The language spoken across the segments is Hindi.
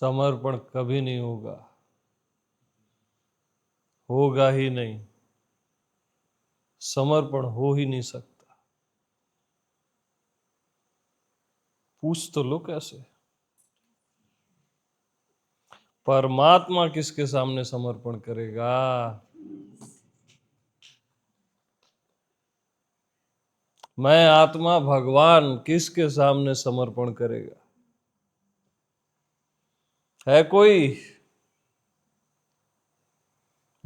समर्पण कभी नहीं होगा, होगा ही नहीं, समर्पण हो ही नहीं सकता। पूछ तो लो कैसे। परमात्मा किसके सामने समर्पण करेगा? मैं आत्मा भगवान किसके सामने समर्पण करेगा? है कोई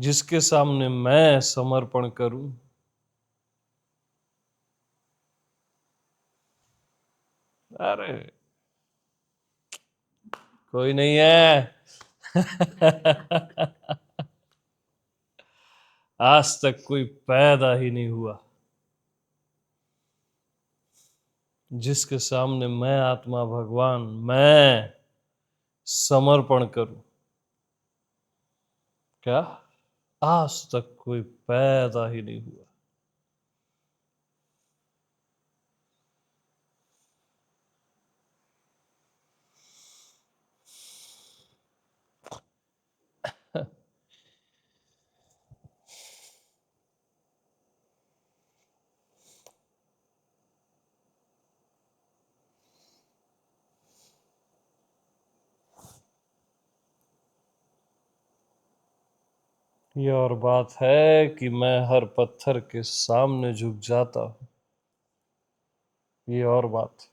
जिसके सामने मैं समर्पण करूं? अरे कोई नहीं है। आज तक कोई पैदा ही नहीं हुआ जिसके सामने मैं आत्मा भगवान मैं समर्पण करूं। क्या? आज तक कोई पैदा ही नहीं हुआ। ये और बात है कि मैं हर पत्थर के सामने झुक जाता हूं। ये और बात,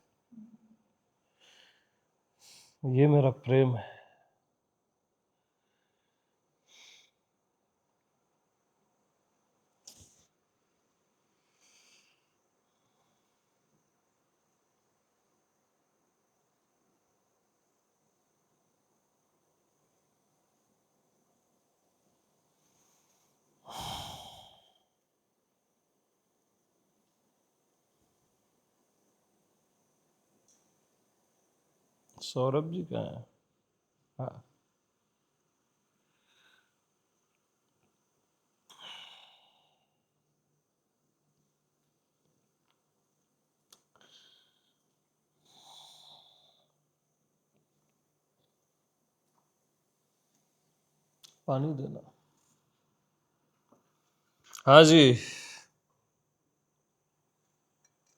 ये मेरा प्रेम है। सौरभ जी कहाँ है? हाँ, पानी देना। हाँ जी,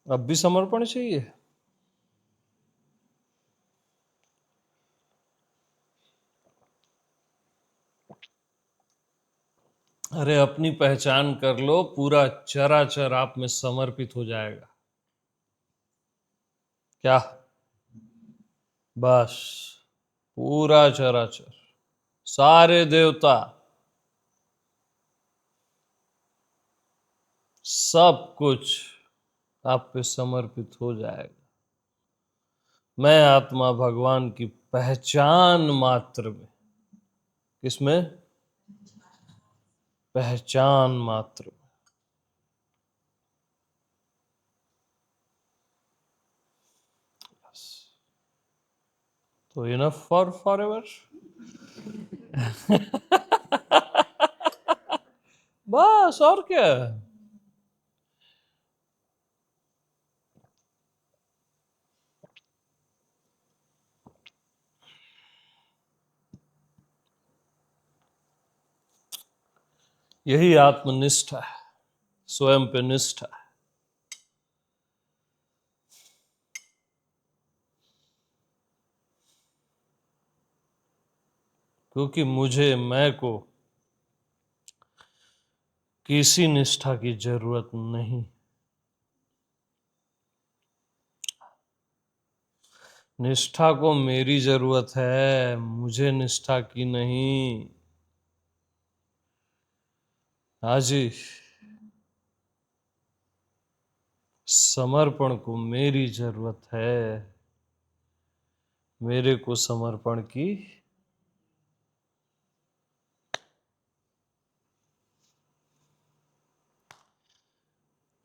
अब भी समर्पण चाहिए? अरे अपनी पहचान कर लो, पूरा चराचर आप में समर्पित हो जाएगा। क्या? बस पूरा चराचर, सारे देवता, सब कुछ आप पे समर्पित हो जाएगा। मैं आत्मा भगवान की पहचान मात्र में। किसमें? पहचान मात्र में। तो इनफ फॉर फॉरएवर। बस और क्या। यही आत्मनिष्ठा है, स्वयं पे निष्ठा है। क्योंकि मुझे मैं को किसी निष्ठा की जरूरत नहीं। निष्ठा को मेरी जरूरत है, मुझे निष्ठा की नहीं। हाँ जी, समर्पण को मेरी जरूरत है, मेरे को समर्पण की।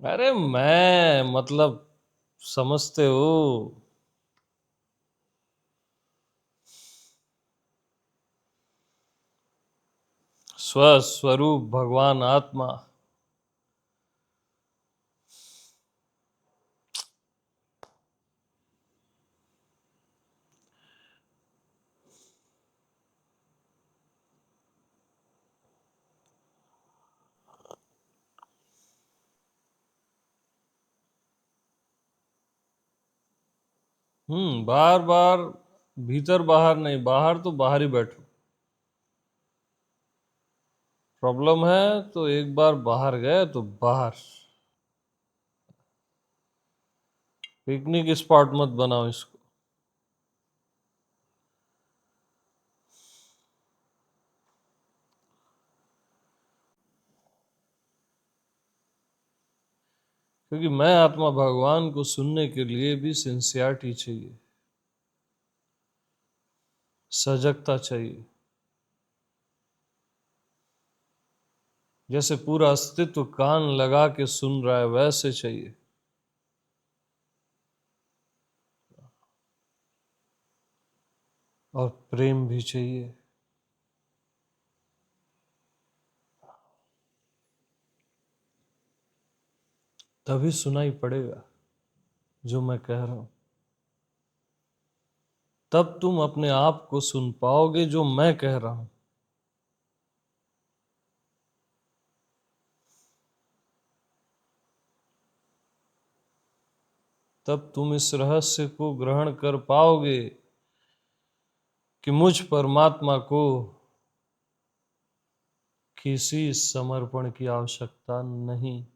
अरे मैं मतलब समझते हो? स्वस्वरूप भगवान आत्मा। बार बार भीतर बाहर नहीं, बाहर तो बाहर ही बैठो। प्रॉब्लम है तो एक बार बाहर गए तो बाहर। पिकनिक स्पॉट मत बनाओ इसको। क्योंकि मैं आत्मा भगवान को सुनने के लिए भी सिंसियरिटी चाहिए, सजगता चाहिए। जैसे पूरा अस्तित्व कान लगा के सुन रहा है वैसे चाहिए। और प्रेम भी चाहिए। तभी सुनाई पड़ेगा जो मैं कह रहा हूं। तब तुम अपने आप को सुन पाओगे जो मैं कह रहा हूं। तब तुम इस रहस्य को ग्रहण कर पाओगे कि मुझ परमात्मा को किसी समर्पण की आवश्यकता नहीं।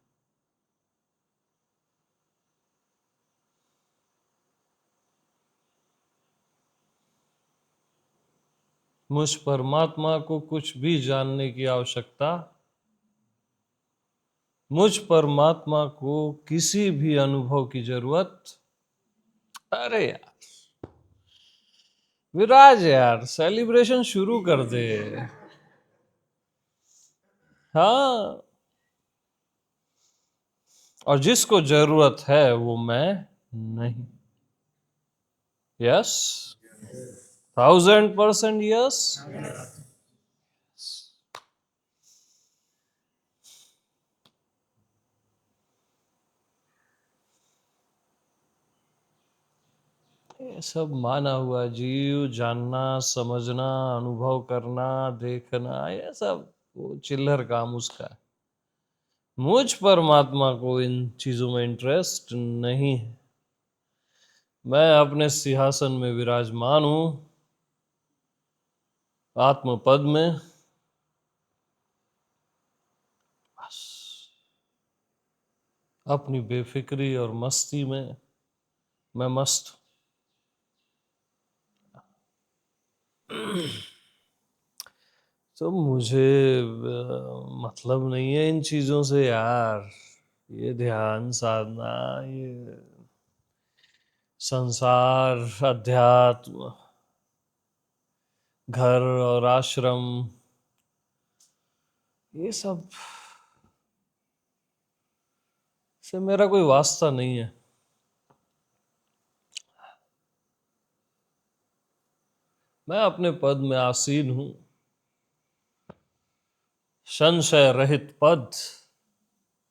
मुझ परमात्मा को कुछ भी जानने की आवश्यकता, मुझ परमात्मा को किसी भी अनुभव की जरूरत। अरे यार विराज, यार सेलिब्रेशन शुरू कर दे। हाँ, और जिसको जरूरत है वो मैं नहीं। Yes, 1000% yes. ये सब माना हुआ जीव, जानना, समझना, अनुभव करना, देखना, ये सब वो चिल्लर काम उसका है। मुझ परमात्मा को इन चीजों में इंटरेस्ट नहीं है। मैं अपने सिंहासन में विराजमान हूं, आत्मपद में। बस अपनी बेफिक्री और मस्ती में मैं मस्त हूं। तो मुझे मतलब नहीं है इन चीजों से यार। ये ध्यान साधना, ये संसार, अध्यात्म, घर और आश्रम, ये सब से मेरा कोई वास्ता नहीं है। मैं अपने पद में आसीन हूं, संशय रहित पद।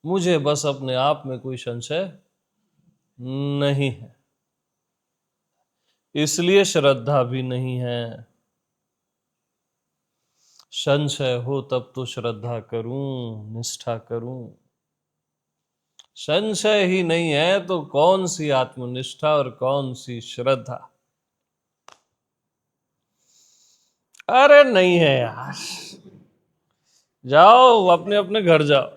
मुझे बस अपने आप में कोई संशय नहीं है, इसलिए श्रद्धा भी नहीं है। संशय हो तब तो श्रद्धा करूं, निष्ठा करूं। संशय ही नहीं है तो कौन सी आत्मनिष्ठा और कौन सी श्रद्धा। अरे नहीं है यार, जाओ अपने अपने घर जाओ।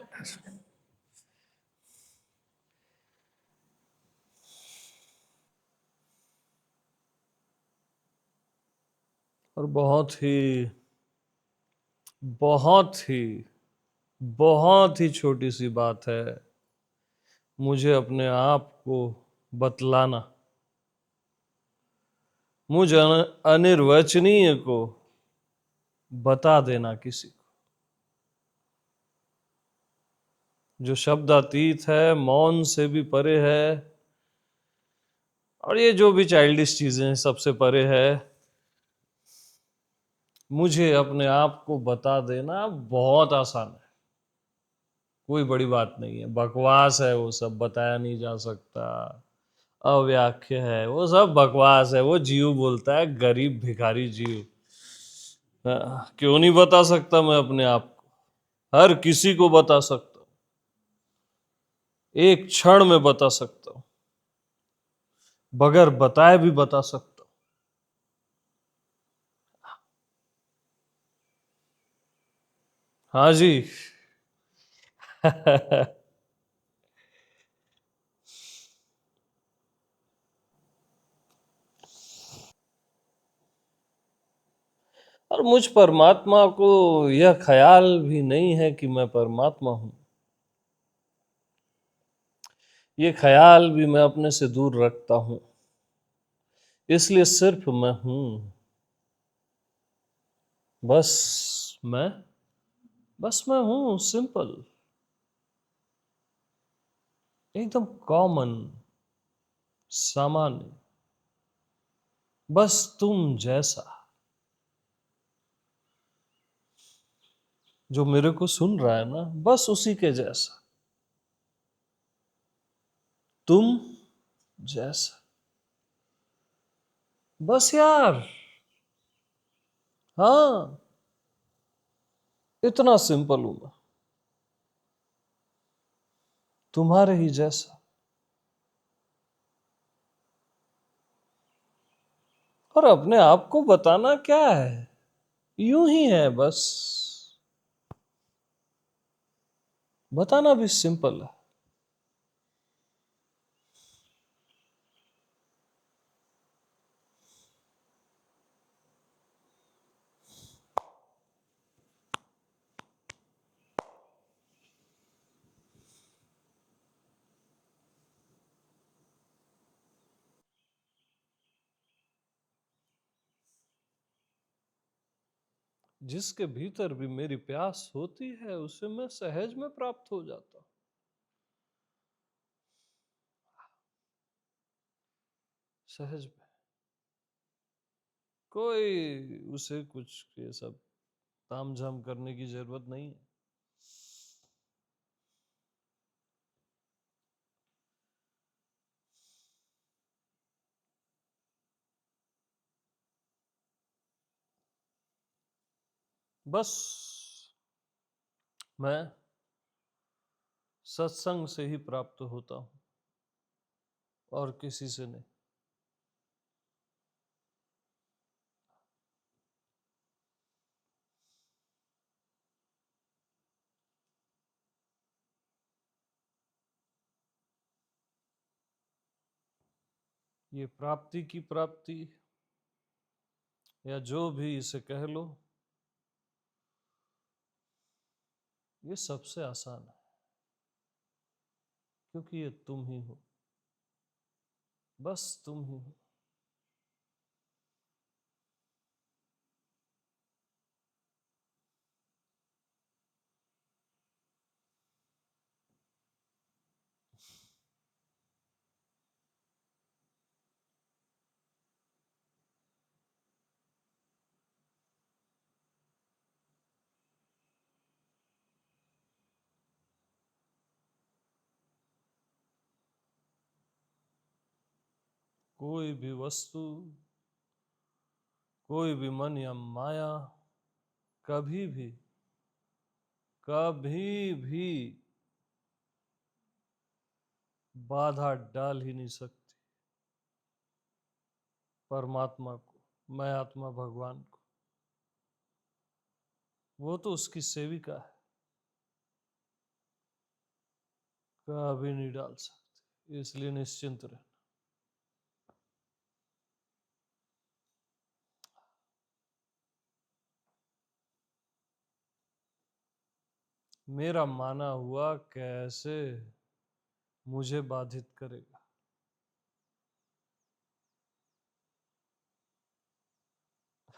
और बहुत ही बहुत ही छोटी सी बात है, मुझे अपने आप को बतलाना, मुझ अनिर्वचनीय को बता देना किसी को, जो शब्दातीत है, मौन से भी परे है, और ये जो भी चाइल्डिश चीजें सबसे परे है। मुझे अपने आप को बता देना बहुत आसान है, कोई बड़ी बात नहीं है। बकवास है वो सब, बताया नहीं जा सकता, अव्याख्या है वो सब, बकवास है। वो जीव बोलता है, गरीब भिखारी जीव। क्यों नहीं बता सकता मैं अपने आप को? हर किसी को बता सकता हूं, एक क्षण में बता सकता हूं। बगैर बताए भी बता सकता हूं। हाँ जी। और मुझ परमात्मा को यह ख्याल भी नहीं है कि मैं परमात्मा हूं। ये ख्याल भी मैं अपने से दूर रखता हूं। इसलिए सिर्फ मैं हूं। बस मैं बस मैं हूं, सिंपल, एकदम कॉमन, सामान्य, बस तुम जैसा। जो मेरे को सुन रहा है ना, बस उसी के जैसा, तुम जैसा। बस यार, हाँ, इतना सिंपल हूं मैं, तुम्हारे ही जैसा। और अपने आप को बताना क्या है, यूं ही है बस। बताना भी सिंपल है। जिसके भीतर भी मेरी प्यास होती है, उसे मैं सहज में प्राप्त हो जाता हूं। सहज में, कोई उसे कुछ ये सब ताम झाम करने की जरूरत नहीं है। बस मैं सत्संग से ही प्राप्त होता हूं, और किसी से नहीं। ये प्राप्ति की प्राप्ति, या जो भी इसे कह लो, ये सबसे आसान है, क्योंकि ये तुम ही हो, बस तुम ही हो। कोई भी वस्तु, कोई भी मन या माया कभी भी, कभी भी बाधा डाल ही नहीं सकती परमात्मा को, मैं आत्मा भगवान को। वो तो उसकी सेविका है, कभी नहीं डाल सकती। इसलिए निश्चिंत रहे। मेरा माना हुआ कैसे मुझे बाधित करेगा?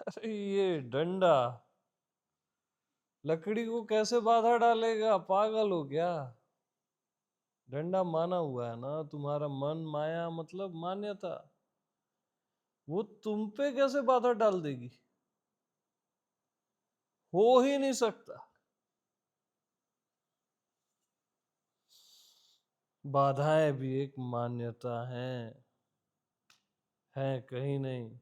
अरे ये डंडा लकड़ी को कैसे बाधा डालेगा? पागल हो क्या? डंडा माना हुआ है ना, तुम्हारा मन माया मतलब मान्यता, वो तुम पे कैसे बाधा डाल देगी? हो ही नहीं सकता। बाधाएं भी एक मान्यता है कहीं नहीं।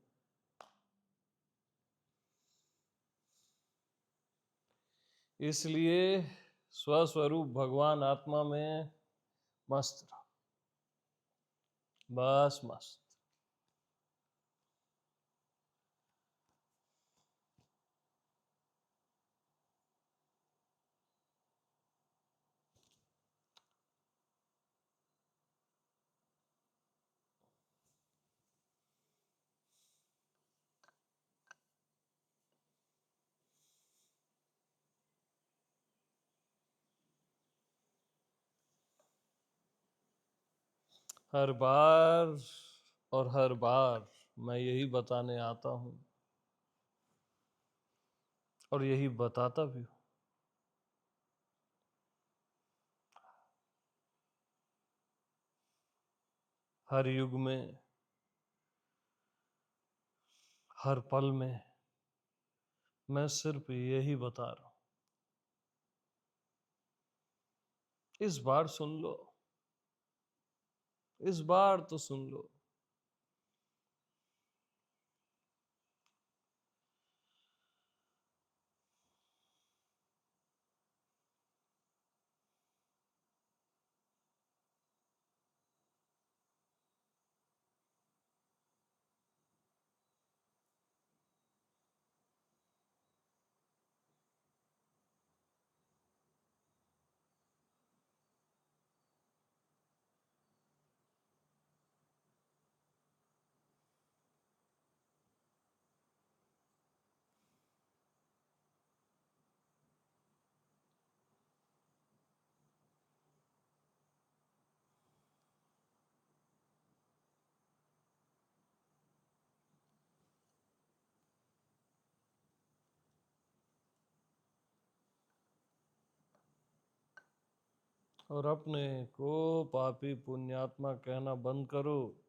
इसलिए स्वस्वरूप भगवान आत्मा में मस्त रहो, बस मस्त। हर बार और हर बार मैं यही बताने आता हूं और यही बताता भी हूं। हर युग में, हर पल में मैं सिर्फ यही बता रहा हूं। इस बार सुन लो, इस बार तो सुन लो। और अपने को पापी पुण्यात्मा कहना बंद करो।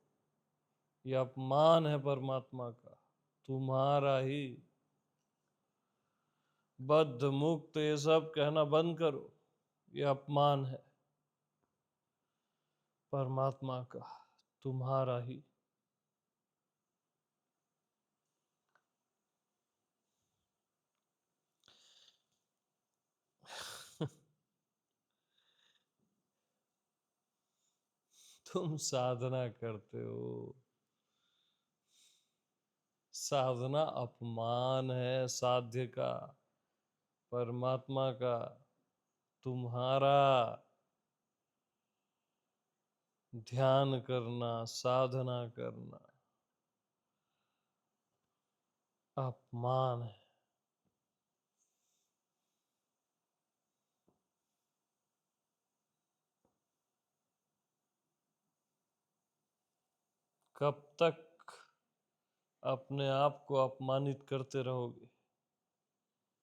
ये अपमान है परमात्मा का, तुम्हारा ही। बद्ध मुक्त ये सब कहना बंद करो, ये अपमान है परमात्मा का, तुम्हारा ही। तुम साधना करते हो, साधना अपमान है साध्य का, परमात्मा का, तुम्हारा। ध्यान करना, साधना करना अपमान है। कब तक अपने आप को अपमानित करते रहोगे?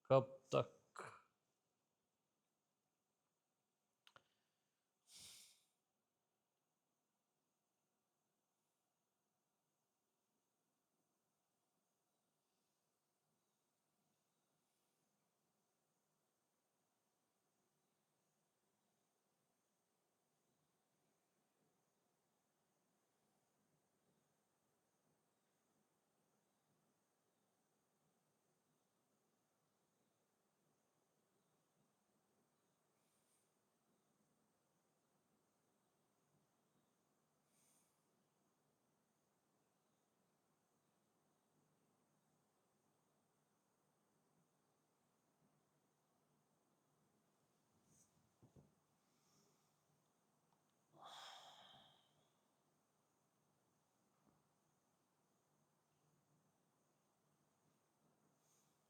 कब तक?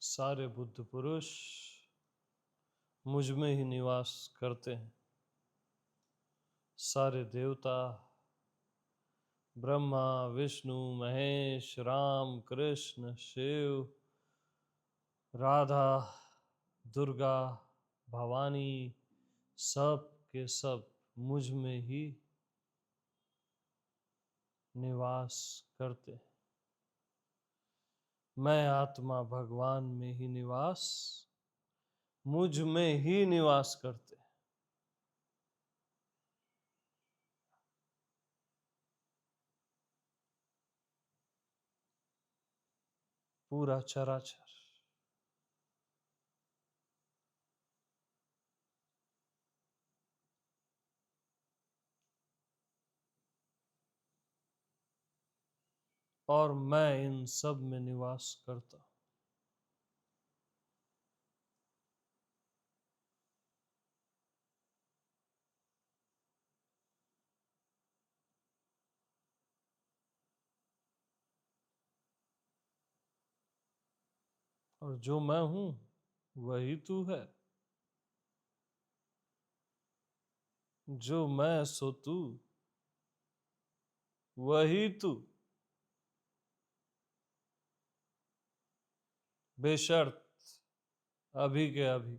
सारे बुद्ध पुरुष मुझ में ही निवास करते हैं। सारे देवता, ब्रह्मा, विष्णु, महेश, राम, कृष्ण, शिव, राधा, दुर्गा, भवानी, सब के सब मुझ में ही निवास करते हैं। मैं आत्मा भगवान में ही निवास, मुझ में ही निवास करते हैं। पूरा चराचर। और मैं इन सब में निवास करता हूं। और जो मैं हूं वही तू है। जो मैं सो तू, वही तू, बेशर्त, अभी के अभी।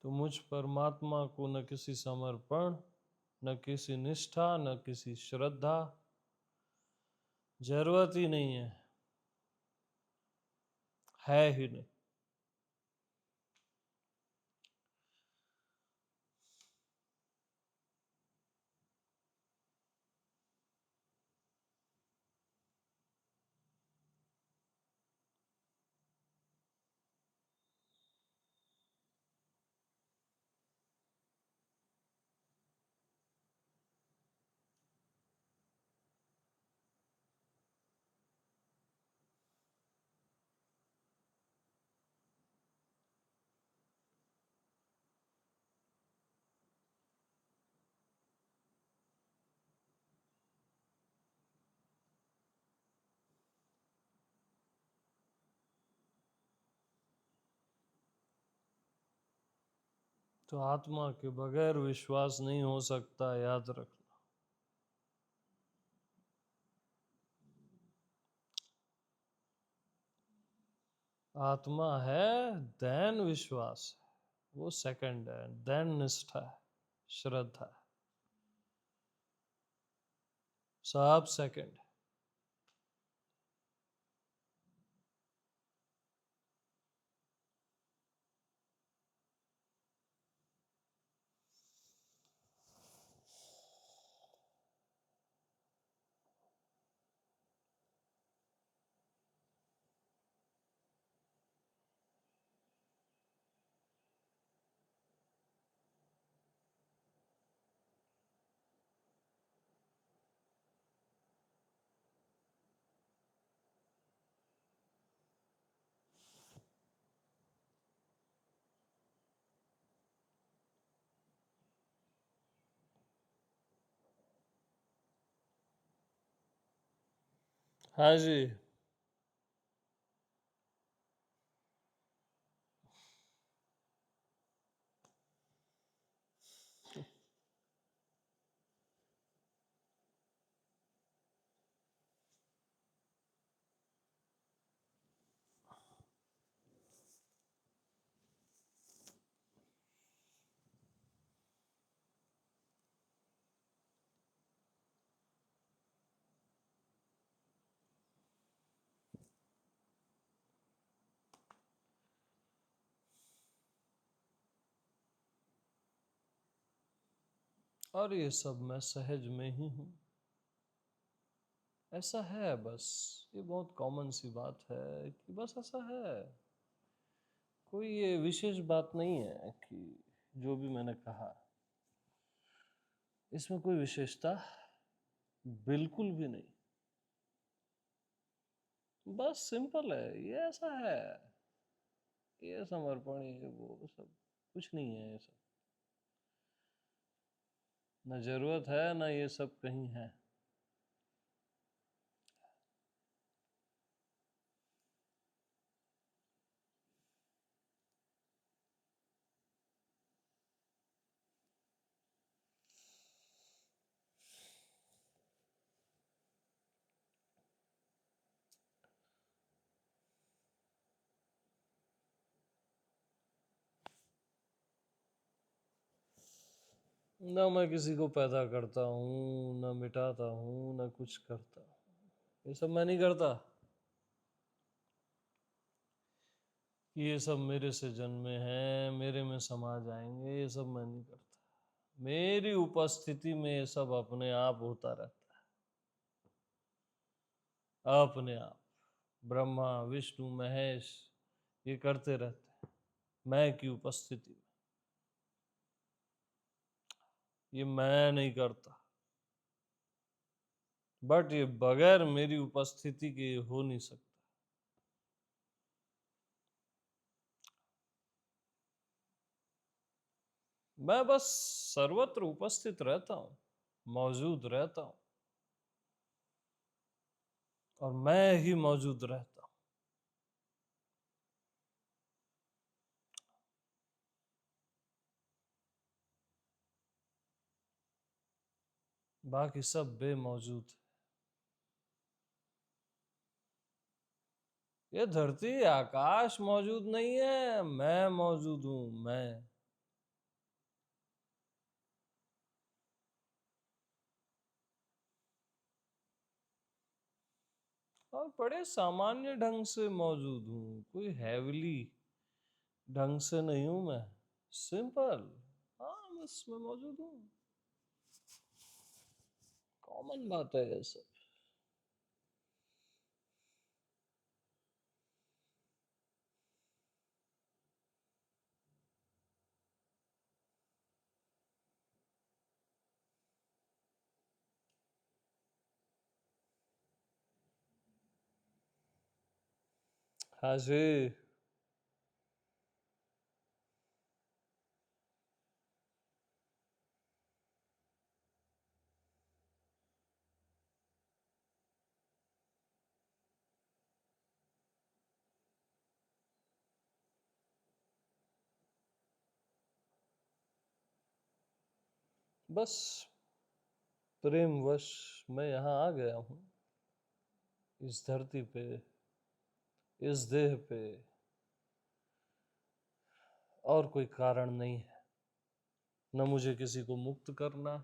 तो मुझ परमात्मा को न किसी समर्पण, न किसी निष्ठा, न किसी श्रद्धा, जरूरत ही नहीं है ही नहीं। तो आत्मा के बगैर विश्वास नहीं हो सकता, याद रखना। आत्मा है, देन विश्वास है, वो सेकंड है, देन निष्ठा है, श्रद्धा है, सब सेकंड है। हाँ जी। और ये सब मैं सहज में ही हूँ, ऐसा है बस। ये बहुत कॉमन सी बात है कि बस ऐसा है, कोई ये विशेष बात नहीं है कि जो भी मैंने कहा इसमें कोई विशेषता बिल्कुल भी नहीं। बस सिंपल है, ये ऐसा है, ये समर्पण, ये वो सब कुछ नहीं है। ये सब न जरूरत है, न ये सब कहीं है। न मैं किसी को पैदा करता हूँ, न मिटाता हूँ, न कुछ करता हूँ। ये सब मैं नहीं करता। ये सब मेरे से जन्मे हैं, मेरे में समा जाएंगे, ये सब मैं नहीं करता। मेरी उपस्थिति में ये सब अपने आप होता रहता है, अपने आप। ब्रह्मा, विष्णु, महेश ये करते रहते हैं मैं की उपस्थिति में। ये मैं नहीं करता, बट ये बगैर मेरी उपस्थिति के हो नहीं सकता। मैं बस सर्वत्र उपस्थित रहता हूं, मौजूद रहता हूं, और मैं ही मौजूद रहता हूं। बाकी सब बेमौजूद है। ये धरती आकाश मौजूद नहीं है, मैं मौजूद हूं, मैं। और बड़े सामान्य ढंग से मौजूद हूं, कोई हैविली ढंग से नहीं हूं मैं। सिंपल। हाँ, बस मैं मौजूद हूं। कॉमन बात है ये सब। हाँ जी। बस प्रेमवश मैं यहाँ आ गया हूँ, इस धरती पे, इस देह पे। और कोई कारण नहीं है। न मुझे किसी को मुक्त करना,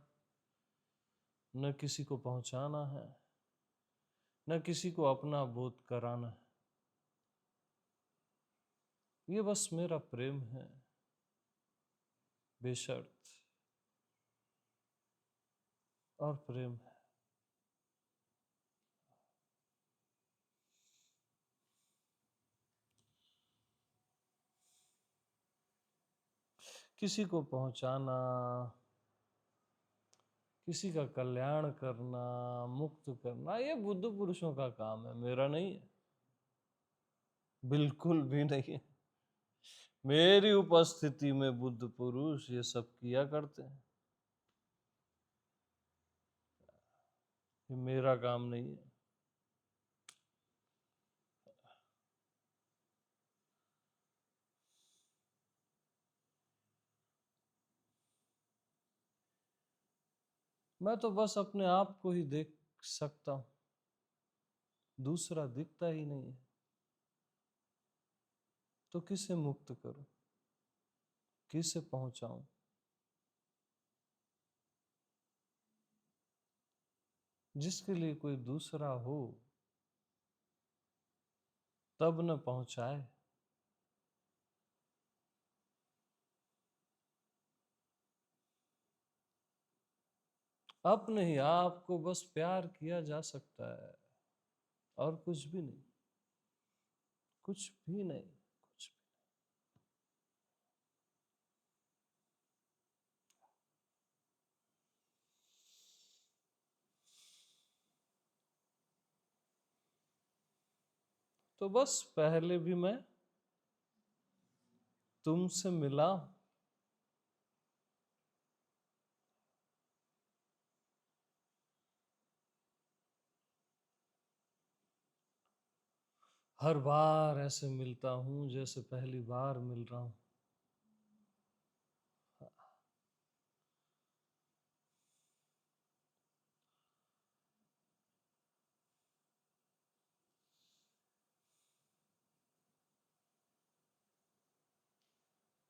न किसी को पहुंचाना है, न किसी को अपना बोध कराना है। ये बस मेरा प्रेम है, बेशर्त। और प्रेम है। किसी को पहुंचाना, किसी का कल्याण करना, मुक्त करना, ये बुद्ध पुरुषों का काम है, मेरा नहीं है। बिल्कुल भी नहीं है। मेरी उपस्थिति में बुद्ध पुरुष ये सब किया करते हैं। ये मेरा काम नहीं है। मैं तो बस अपने आप को ही देख सकता हूं, दूसरा दिखता ही नहीं है। तो किसे मुक्त करूं, किसे पहुंचाऊं? जिसके लिए कोई दूसरा हो तब न पहुंचाए। अपने ही आप को बस प्यार किया जा सकता है, और कुछ भी नहीं। कुछ भी नहीं। कुछ भी। तो बस पहले भी मैं तुमसे मिला। हर बार ऐसे मिलता हूं जैसे पहली बार मिल रहा हूं।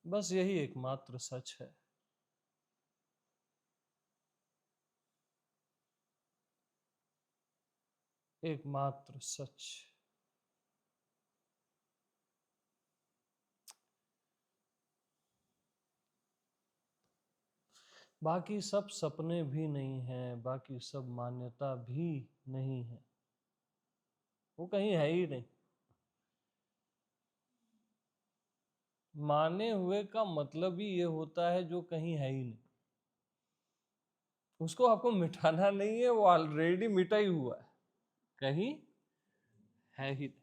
बस यही एकमात्र सच है। एकमात्र सच। बाकी सब सपने भी नहीं हैं, बाकी सब मान्यता भी नहीं है। वो कहीं है ही नहीं। माने हुए का मतलब ही ये होता है जो कहीं है ही नहीं। उसको आपको मिटाना नहीं है, वो ऑलरेडी मिटा ही हुआ है, कहीं है ही नहीं।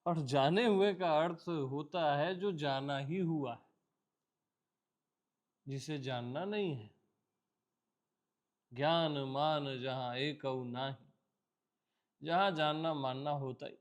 और जाने हुए का अर्थ होता है जो जाना ही हुआ है, जिसे जानना नहीं है। ज्ञान मान जहां एक नाही, जहां जानना मानना होता ही।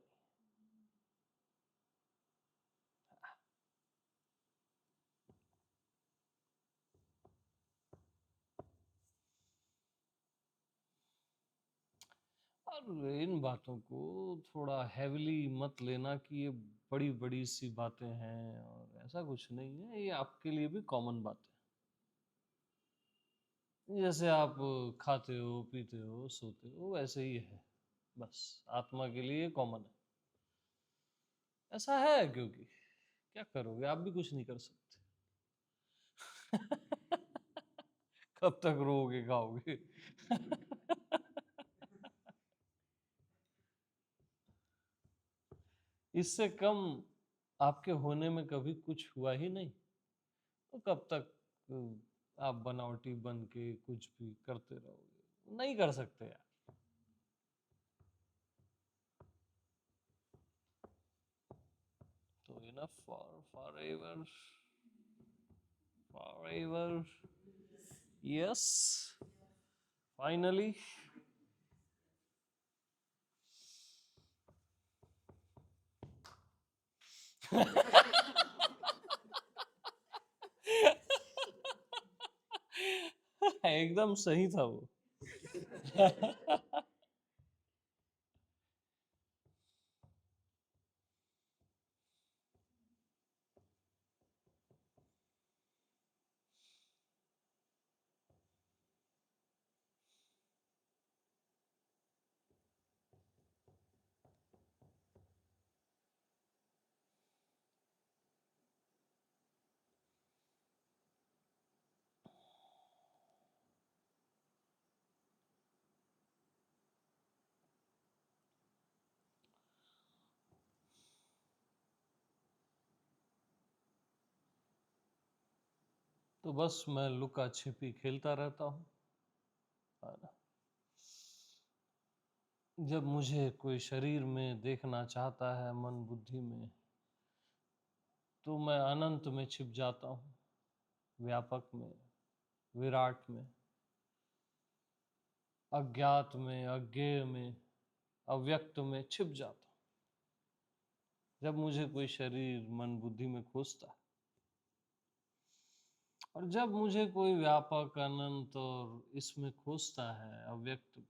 और इन बातों को थोड़ा हैविली मत लेना कि ये बड़ी बड़ी सी बातें हैं, और ऐसा कुछ नहीं है, ये आपके लिए भी कॉमन बात है। जैसे आप खाते हो, पीते हो, सोते हो, वैसे ही है। बस आत्मा के लिए कॉमन है। ऐसा है क्योंकि क्या करोगे, आप भी कुछ नहीं कर सकते। कब तक रोओगे खाओगे? इससे कम आपके होने में कभी कुछ हुआ ही नहीं, तो कब तक आप बनावटी बन के कुछ भी करते रहोगे? नहीं कर सकते यार। तो enough for ever, for ever, yes, finally. एकदम सही था वो। तो बस मैं लुका छिपी खेलता रहता हूँ, है ना। जब मुझे कोई शरीर में देखना चाहता है, मन बुद्धि में, तो मैं अनंत में छिप जाता हूँ, व्यापक में, विराट में, अज्ञात में, अज्ञेय में, अव्यक्त में छिप जाता हूँ। जब मुझे कोई शरीर मन बुद्धि में खोजता है, और जब मुझे कोई व्यापक अनंत और इसमें खोजता है, अव्यक्त में,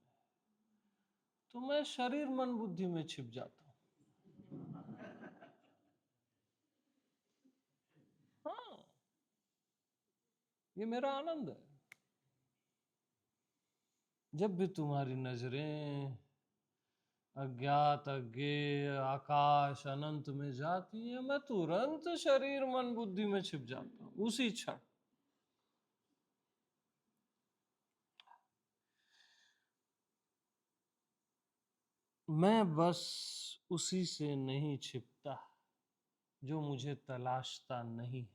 तो मैं शरीर मन बुद्धि में छिप जाता हूँ। हाँ, ये मेरा आनंद है। जब भी तुम्हारी नजरें अज्ञात, अज्ञेय, आकाश, अनंत में जाती है, मैं तुरंत शरीर मन बुद्धि में छिप जाता हूँ, उसी क्षण। मैं बस उसी से नहीं छिपता जो मुझे तलाशता नहीं है,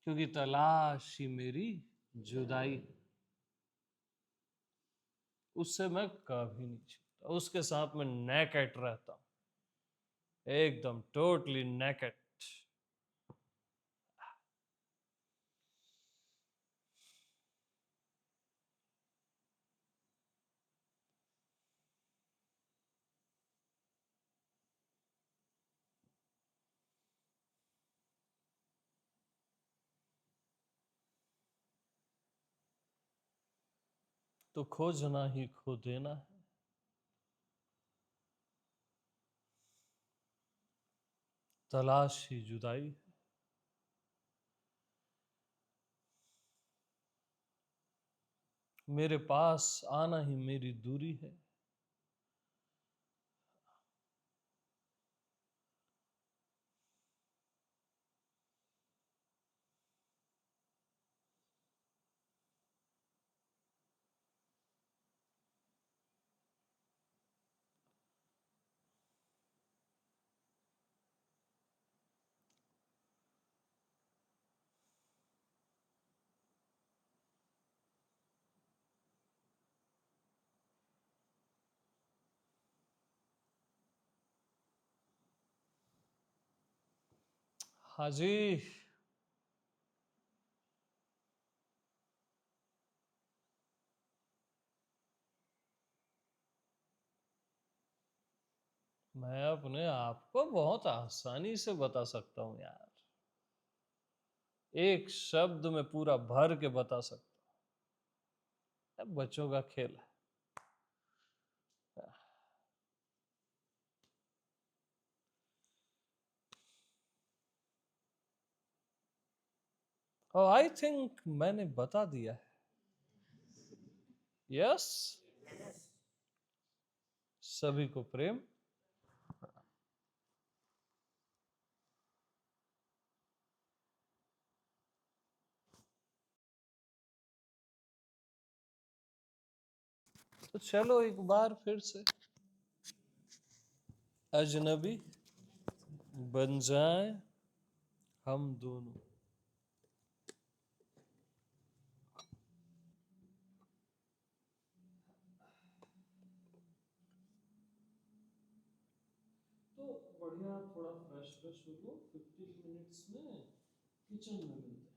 क्योंकि तलाश ही मेरी जुदाई है। उससे मैं कभी नहीं छिपता, उसके साथ मैं नेकेट रहता हूँ, एकदम टोटली नेकेट। तो खोजना ही खो देना है, तलाश ही जुदाई है। मेरे पास आना ही मेरी दूरी है। हाँ जी। मैं अपने आप को बहुत आसानी से बता सकता हूँ यार, एक शब्द में पूरा भर के बता सकता हूँ। अब बच्चों का खेल है। और आई थिंक मैंने बता दिया है। यस, सभी को प्रेम। तो चलो एक बार फिर से अजनबी बन जाए हम दोनों। तो बढ़िया, थोड़ा फ्रेश फ्रेश हो लो, 15 मिनट्स में किचन में मिलते हैं।